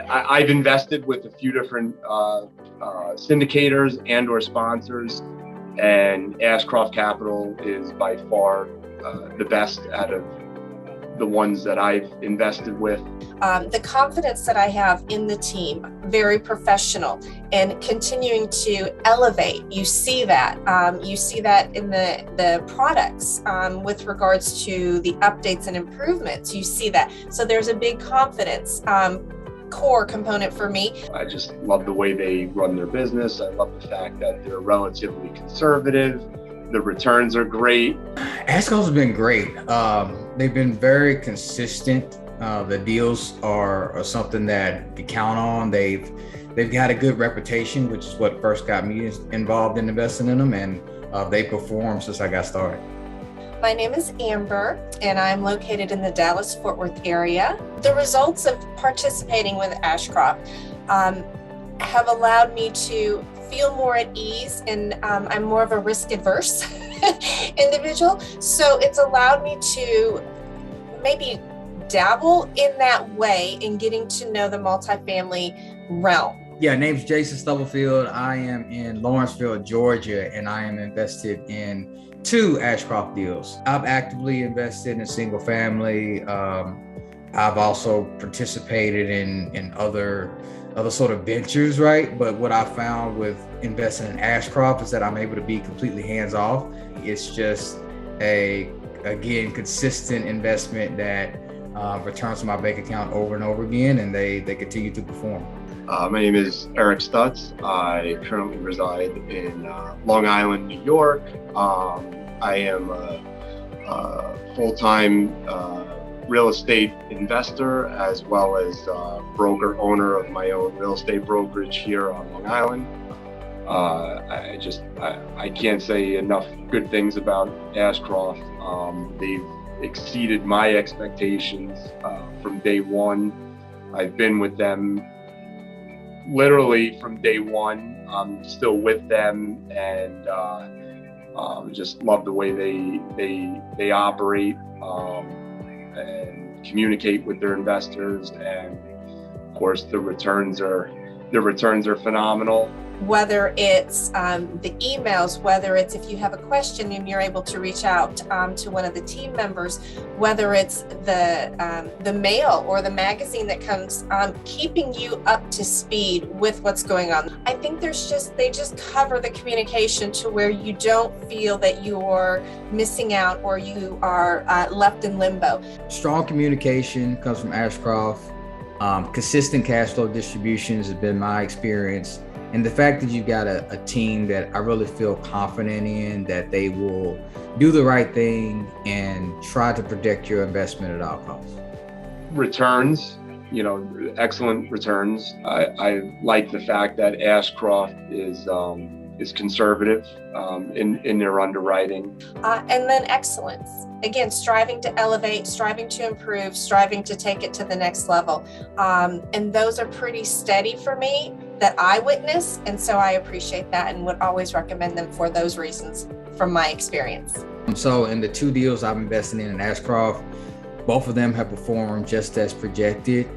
I've invested with a few different syndicators and or sponsors, and Ashcroft Capital is by far the best out of the ones that I've invested with. The confidence that I have in the team, very professional and continuing to elevate. You see that in the products with regards to the updates and improvements. You see that. So there's a big confidence core component for me. I just love the way they run their business. I love the fact that they're relatively conservative. The returns are great. Ashcroft's been great. They've been very consistent. The deals are something that you count on. They've got a good reputation, which is what first got me involved in investing in them, and they perform since I got started. My name is Amber, and I'm located in the Dallas-Fort Worth area. The results of participating with Ashcroft have allowed me to feel more at ease, and I'm more of a risk-averse individual. So it's allowed me to maybe dabble in that way in getting to know the multifamily realm. Yeah, name's Jason Stubblefield. I am in Lawrenceville, Georgia, and I am invested in 2 Ashcroft deals. I've actively invested in single family. I've also participated in other sort of ventures, right? But what I found with investing in Ashcroft is that I'm able to be completely hands-off. It's just again, consistent investment that returns to my bank account over and over again, and they continue to perform. My name is Eric Stutz. I currently reside in Long Island, New York. I am a full-time real estate investor, as well as broker owner of my own real estate brokerage here on Long Island. I can't say enough good things about Ashcroft. They've exceeded my expectations from day one. I've been with them literally from day one. I'm still with them, and just love the way they operate and communicate with their investors. And of course, the returns are phenomenal. Whether it's the emails, whether it's if you have a question and you're able to reach out to one of the team members, whether it's the mail or the magazine that comes, keeping you up to speed with what's going on. I think they just cover the communication to where you don't feel that you're missing out or you are left in limbo. Strong communication comes from Ashcroft. Consistent cash flow distributions has been my experience. And the fact that you've got a team that I really feel confident in, that they will do the right thing and try to protect your investment at all costs. Returns, excellent returns. I like the fact that Ashcroft is conservative in their underwriting. And then excellence. Again, striving to elevate, striving to improve, striving to take it to the next level. And those are pretty steady for me that I witness. And so I appreciate that and would always recommend them for those reasons from my experience. So in the 2 deals I've invested in Ashcroft, both of them have performed just as projected.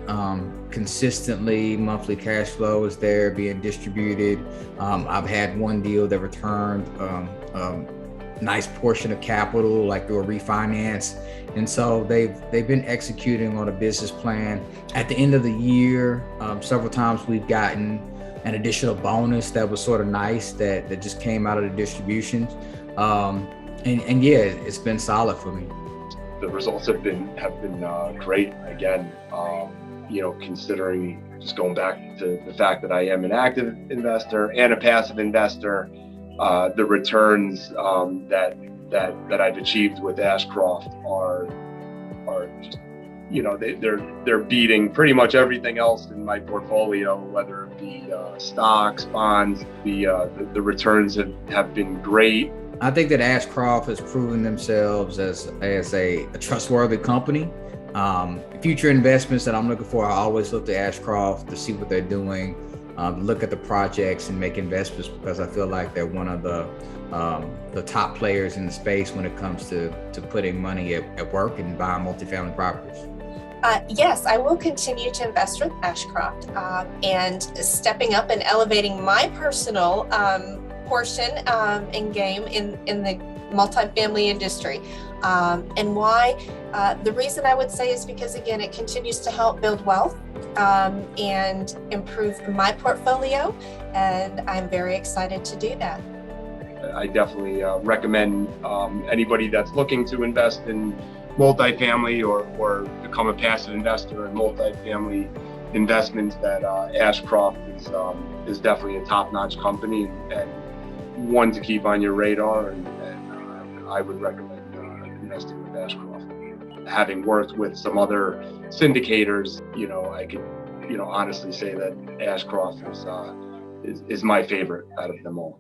Consistently, monthly cash flow is there being distributed. I've had one deal that returned nice portion of capital, like through a refinance. And so they've been executing on a business plan. At the end of the year, several times we've gotten an additional bonus that was sort of nice that just came out of the distributions. And yeah, it's been solid for me. The results have been great. Again, considering, just going back to the fact that I am an active investor and a passive investor, the returns that I've achieved with Ashcroft are just, they're beating pretty much everything else in my portfolio, whether it be stocks, bonds. The returns have been great. I think that Ashcroft has proven themselves as a trustworthy company. Future investments that I'm looking for, I always look to Ashcroft to see what they're doing, look at the projects and make investments, because I feel like they're one of the top players in the space when it comes to putting money at work and buying multifamily properties. Yes, I will continue to invest with Ashcroft and stepping up and elevating my personal portion and game in the multifamily industry. And why? The reason I would say is because, again, it continues to help build wealth and improve my portfolio, and I'm very excited to do that. I definitely recommend anybody that's looking to invest in multifamily or become a passive investor in multifamily investments that Ashcroft is definitely a top-notch company and one to keep on your radar. And I would recommend investing with Ashcroft. Having worked with some other syndicators, I could, honestly say that Ashcroft is my favorite out of them all.